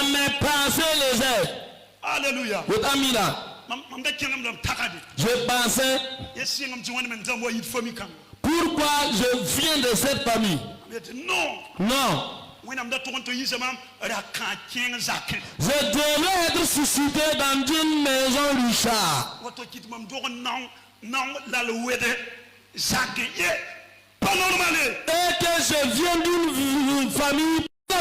mes pensées légères. Alléluia. Je pensais, pourquoi je viens de cette famille? Non. Je devais être suscité dans une maison richard. Et que je viens d'une famille. Tu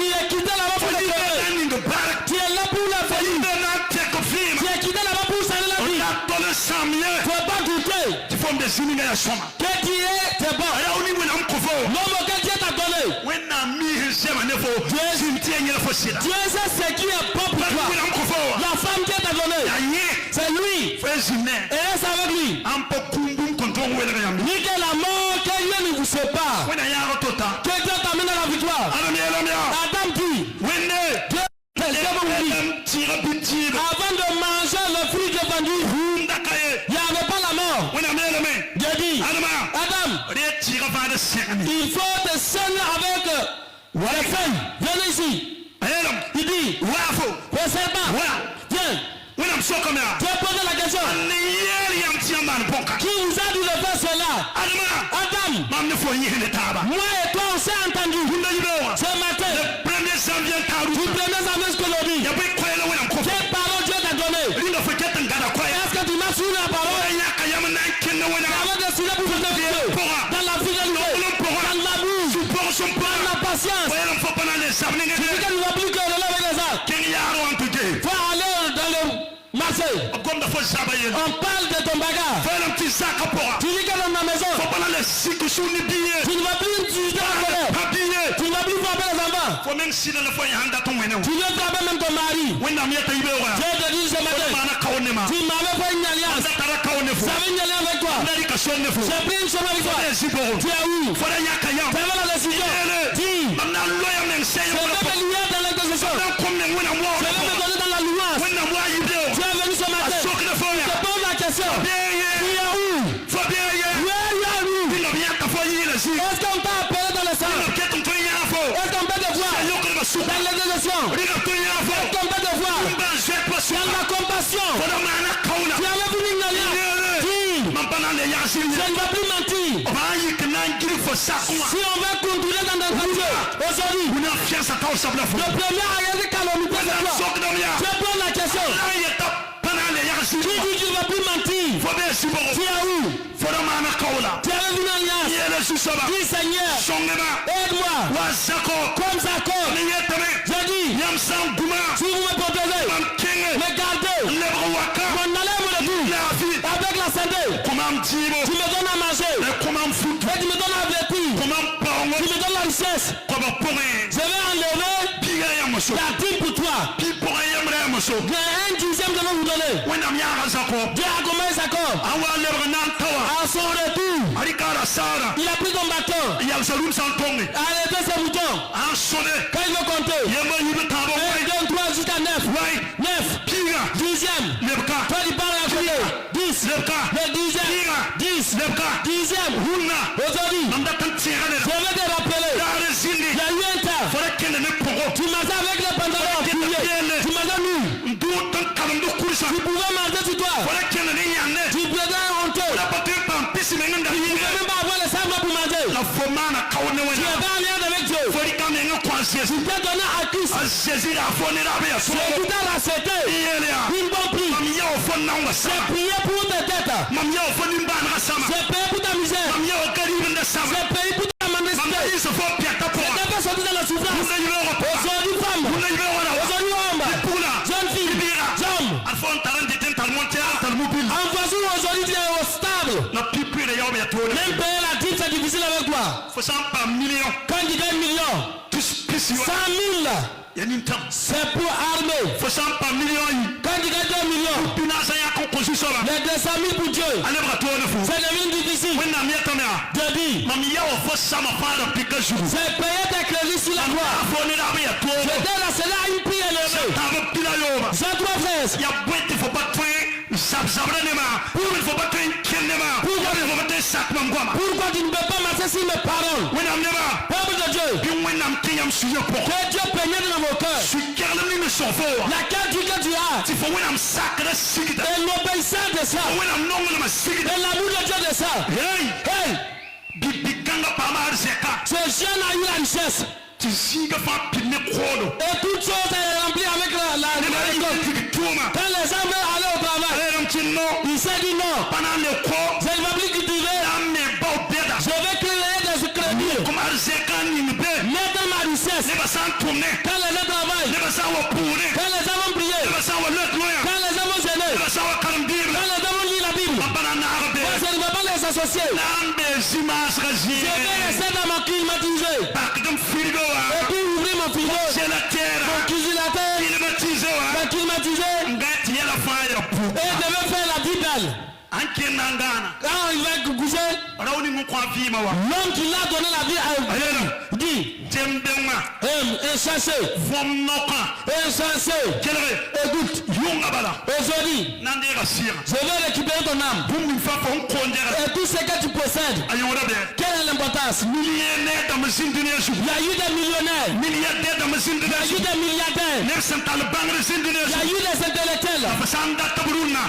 es quitté là-bas pour le faire. Tu es là pour la famille. Tu es quitté là-bas pour saluer la vie. Il ne faut pas douter. Que tu es, c'est bon. L'homme auquel Dieu t'a donné. Dieu sait ce qui est bon pour toi. La femme Dieu t'a donné, c'est lui. Et reste avec lui. Ni que la mort, que Dieu ne vous sépare. Que Dieu t'amène à la victoire. Adam dit, avant de manger le fruit de vendu, il n'y avait pas la mort. Dieu dit, Adam, il faut te saigner avec les feuilles. Viens ici. Il dit, le serpent, viens. Dieu pose la question. Qui vous a dit de faire cela? Adam, moi et toi on s'est entendu ce matin. Du 1er janvier jusqu'aujourd'hui. Quelle parole Dieu t'a donné? Est-ce que tu m'as suivi la parole? J'avais décidé pour faire Dieu dans la fidélité, dans l'amour, dans la patience. Tu dis que tu ne vas plus que le avec les arts. Faut aller dans le marché. On parle de ton bagarre. Tu dis que dans ma maison, tu ne vas plus utiliser la colère. Tu ne vas plus frapper les enfants. Tu viens frapper même ton mari. Je te dis ce matin, tu m'avais fait une alliance. J'avais une alliance avec toi. J'ai pris une chose avec toi. Tu es où? Tu avais la décision. Dis, je vais te lier dans l'intercession. Je vais te donner dans la louange. Tu es venu ce matin. Je te pose la question. Tu es où? Est-ce qu'on t'a appelé dans le sang? Est-ce qu'on peut te voir dans l'intercession? Est-ce qu'on peut te voir dans la compassion? Tu avais voulu une alliance. Dis, je ne vais plus mentir. Si on va continuer dans notre Dieu aujourd'hui, le premier a été calomnié de toi. Je pose la question. Qui dit que tu ne vas plus mentir? Tu es où? Tu avais une alliance. Dis Seigneur, aide-moi. Comme Jacob. Je dis, si vous me proposez, me gardez, mon aller me retour avec la santé. Tu me donnes à manger. Et tu me donnes à vêtir. Tu me donnes la richesse. Je vais enlever la dîme pour toi. Il y a un dixième que je vais vous donner. Dieu a commandé Jacob. À son retour, il a pris ton bâton. Il a arrêté ses moutons. Quand il veut compter, 1, 2, 3 jusqu'à 9. 9. Dixième. Toi tu parles à côté. 10. Le dixième. 10. Aujourd'hui, je vais te rappeler. Il y a eu un temps. Tu mangeais avec les pantalons. Tu mangeais nu. Tu pouvais manger sur toi. Tu faisais honteux. Tu ne pouvais même pas avoir les sabres pour manger. Tu n'avais rien avec Dieu. Tu t'es donné à Christ. C'est tout à la cité. Une bonne prix. J'ai prié pour tes têtes. J'ai payé pour ta misère. J'ai payé pour ta mendicité. Tu n'es pas sorti dans la souffrance. Aujourd'hui femme. Aujourd'hui homme. Jeune fille. Homme. En voici aujourd'hui tu es au stable. Même payer la dîme c'est difficile avec toi. Quand tu gagnes million, 100 000 c'est pour armer. Quand tu gagnes 2 millions, les 200 000 pour Dieu. Ça devient difficile. Je dis, j'ai payé tes crédits sur la croix. J'étais là, c'est là une prière élevée. J'ai 3 frères. Pour Pourquoi tu ne peux pas marcher sur mes paroles? Peuple de Dieu, que Dieu pénètre dans vos cœurs. Laquelle tu as, et l'obéissance de ça, et l'amour de Dieu de ça. Hey! Ce jeune a eu la richesse. Et toute chose est remplie avec la récolte. Quand les gens veulent aller au travail, il s'est dit non. Je ne vais plus cultiver. Je vais créer des crédits. Mettre ma richesse. Quand les gens travaillent, quand les gens vont prier, quand les gens vont gêner, quand les gens vont lire la Bible, moi je ne vais pas les associer. Je vais rester dans ma climatisée. Et puis ouvrir mon frigo, mon cuisinateur, ma climatisée, et je vais faire la vie belle. Quand il va coucher, l'homme qui l'a donné la vie à dit insensé, écoute, aujourd'hui, je vais récupérer ton âme et tout ce que tu possèdes. Quelle est l'importance? Il y a eu des millionnaires, il y a eu des milliardaires, il y a eu des intellectuels.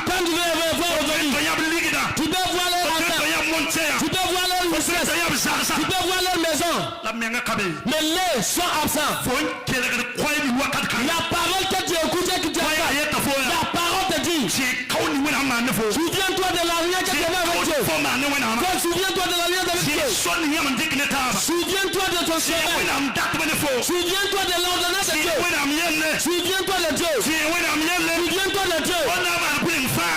Quand tu veux voir aujourd'hui, tu peux voir leur affaires, tu peux voir leur richesse, tu peux voir leur maison, mais les sont absents. La parole que tu écoutes et que tu entends, la parole te dit, souviens-toi de la lien que tu avais avec Dieu. Souviens-toi de la lien avec Dieu. Souviens-toi de ton chemin. Souviens-toi de l'ordonnance de Dieu. Souviens-toi de Dieu. Souviens-toi de Dieu.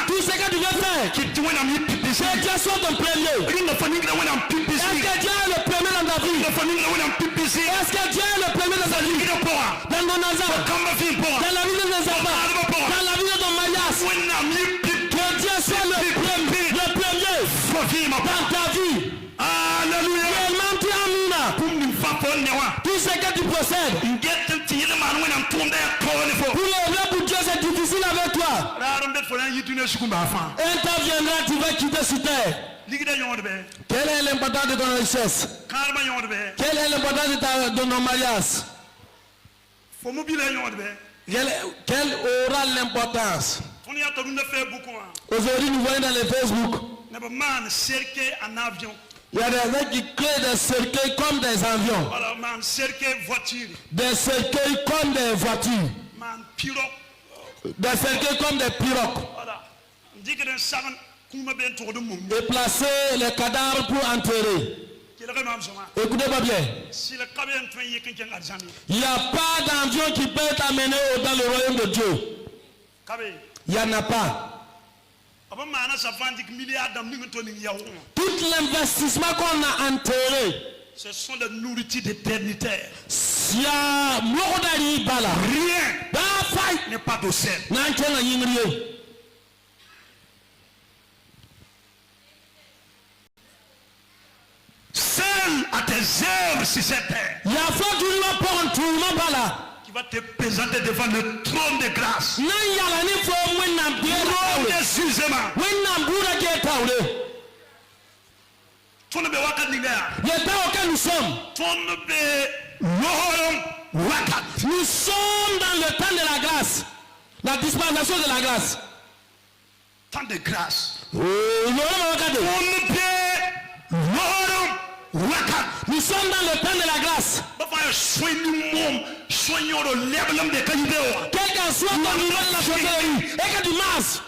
Tout ce que tu veux faire, c'est que Dieu soit ton premier. Est-ce que Dieu est le premier dans ta vie? Est-ce que Dieu est le premier dans ta vie? Dans ton hasard, dans la vie de tes enfants, dans la vie de ton mariage, que Dieu soit le premier dans ta vie. Alléluia. Tout ce que tu possèdes, pour le vrai pour Dieu c'est difficile avec toi. Un temps viendra, tu vas quitter sur terre. Quelle est l'importance de ton richesse? Quelle est l'importance de ton mariage? Quelle aura l'importance? Aujourd'hui nous voyons dans les Facebook, il y a des gens qui créent des cercueils comme des avions, des cercueils comme des voitures, des cercueils comme des pirogues, et placer les cadavres pour enterrer. Écoutez-moi bien. Il n'y a pas d'avion qui peut t'amener dans le royaume de Dieu. Il n'y en a pas. Tout l'investissement qu'on a enterré, ce sont des nourritures d'éternité. Rien n'est pas docile. Seul à tes œuvres sur cette terre, qui va te présenter devant le trône de grâce, trône de jugement. Nous sommes dans le temps de la grâce, la dispensation de la grâce. Temps de grâce. Nous sommes dans le temps de la grâce. Quel qu'en soit ton niveau de la sorcellerie, et que tu masses,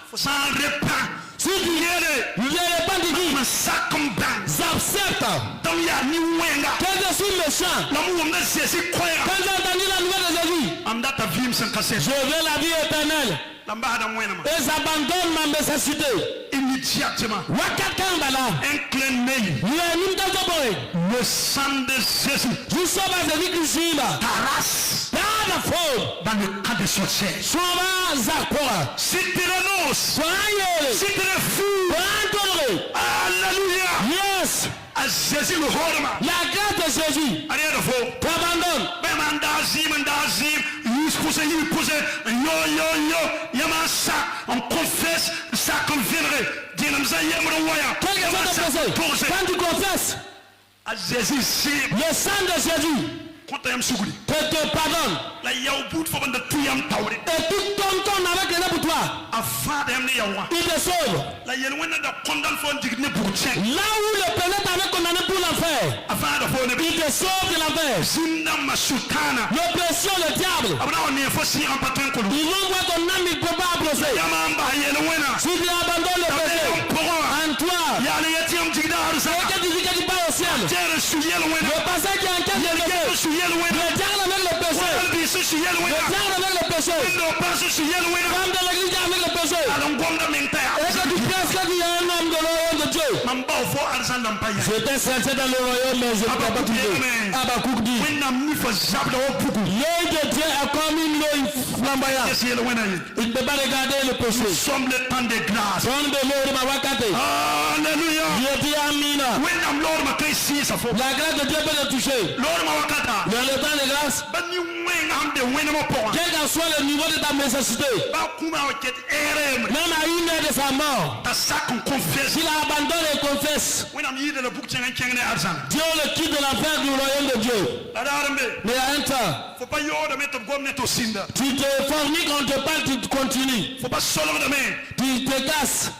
si tu ne pas de vie, j'accepte. Quand je suis méchant, quand j'ai entendu la nouvelle de Jésus, je veux la vie éternelle. Et j'abandonne ma nécessité. Immédiatement, un clin d'œil, le sang de Jésus ta race dans le cas de sorcière. Si tu renonces, si tu refuses, alléluia, yes, à Jésus le Horma, la grâce de Jésus, rien de faux, t'abandonne. On confesse ça qu'on viendrait. Quel que soit ton péché, quand tu confesses, le sang de Jésus te pardonne. Et tout tombe avec les pour toi. Il te sauve. Là où le péché t'avait condamné pour l'enfer, il te sauve de l'enfer. L'oppression, le diable, il envoie ton âme, il ne peut pas approcher. Si tu abandonnes le péché en toi, et que tu dis que tu pars au ciel, le passage qui enquête le péché, le diable avec le péché, le diable avec le péché, l'homme de l'église avec le péché, et que tu penses qu'il y a un homme de l'oreille de Dieu. J'étais censé dans le royaume, mais je ne peux pas trouver. Habakkuk dit, l'œil de Dieu est comme une eau flamboyante. Il ne peut pas regarder le péché. Nous sommes le temps de grâce. Alléluia. Je dis Amina. La grâce de Dieu peut te toucher. Dans le temps de grâce, quel que soit le niveau de ta nécessité, même à une heure de sa mort, s'il abandonne et confesse, Dieu le quitte de l'enfer du royaume de Dieu. Mais à un temps, tu te forniques, on te parle, tu continues. Tu te casses.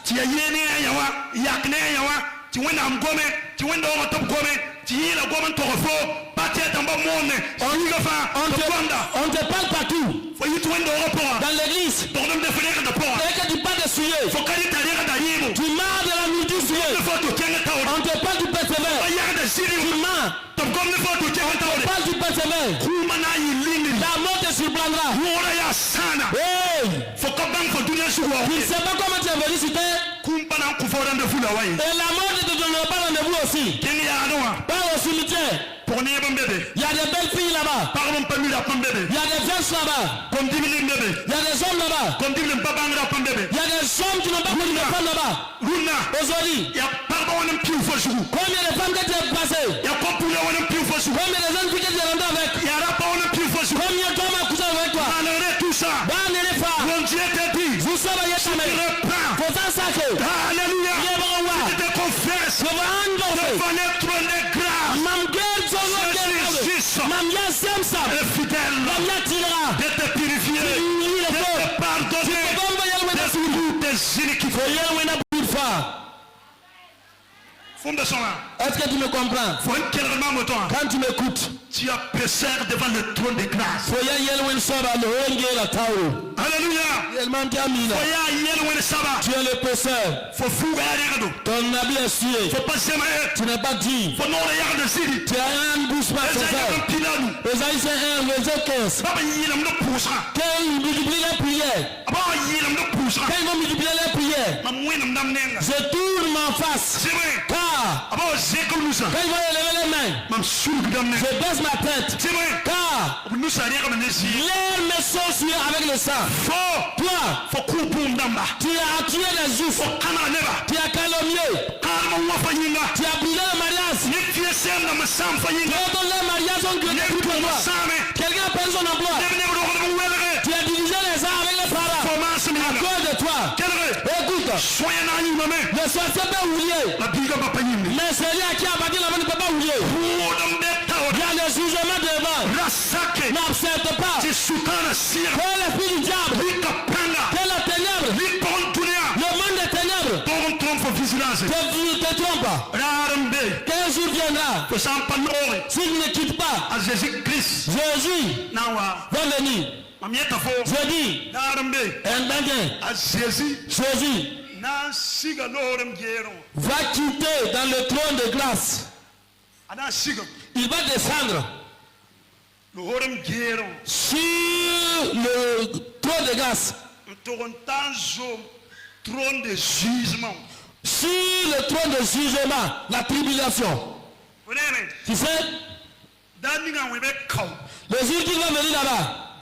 On te parle partout. Dans l'église. Et que tu parles de souiller. Tu marres de la multitude souillée. On te parle du persévère. Tu marres. On parle du persévère. La mort te surprendra. Hey. Tu ne sais pas comment tu es venu sur terre. Et la mort ne te donnera pas rendez-vous aussi. Pas au cimetière. Il y a des belles filles là-bas. Il y a des femmes là-bas. Il y a des hommes là-bas. Il y a des hommes qui n'ont pas connu de femmes là-bas. Aujourd'hui, combien de femmes que tu as passées? Combien de jeunes filles que tu es rentré avec? Combien d'hommes ont couché avec toi? Vous savez ta mère. Faut ça sacré. Alléluia. Je te confesse. Fidèle de te purifier, de te pardonner de toutes tes iniquités. Est-ce que tu me comprends? Quand tu m'écoutes, tu as pécheur devant le trône de grâce. Alléluia. Tu es le pécheur. Ton habit est sué. Tu n'es pas dit. Tu as un bouche pas sincère. Esaïe 1, verset 15. Quand il multiplie les prières, quand il va multiplier les prières, je tourne ma face. Car quand il va élever les mains, je baisse ma tête. Car l'air me sont sués avec le sang. Toi, tu as tué les justes. Tu as calomnié. Tu as brûlé le mariage. Les mariages ont gueulé pour toi. Quelqu'un a perdu son emploi. Tu as divisé les arts avec les parents. À cause de toi. Écoute, le sorcier peut oublier. Mais celui à qui appartient la main ne peut pas oublier. Il y a le jugement devant. N'accepte pas. Que l'esprit du diable, que la ténèbre, le monde des ténèbres te trompe. Quel jour viendra s'il ne quitte pas Jésus va venir. Je dis Jésus va quitter dans le trône de grâce. Il va descendre sur le trône de grâce. Trône de jugement. Sur le trône de jugement, la tribulation. Tu sais, le jour qu'il va venir là-bas,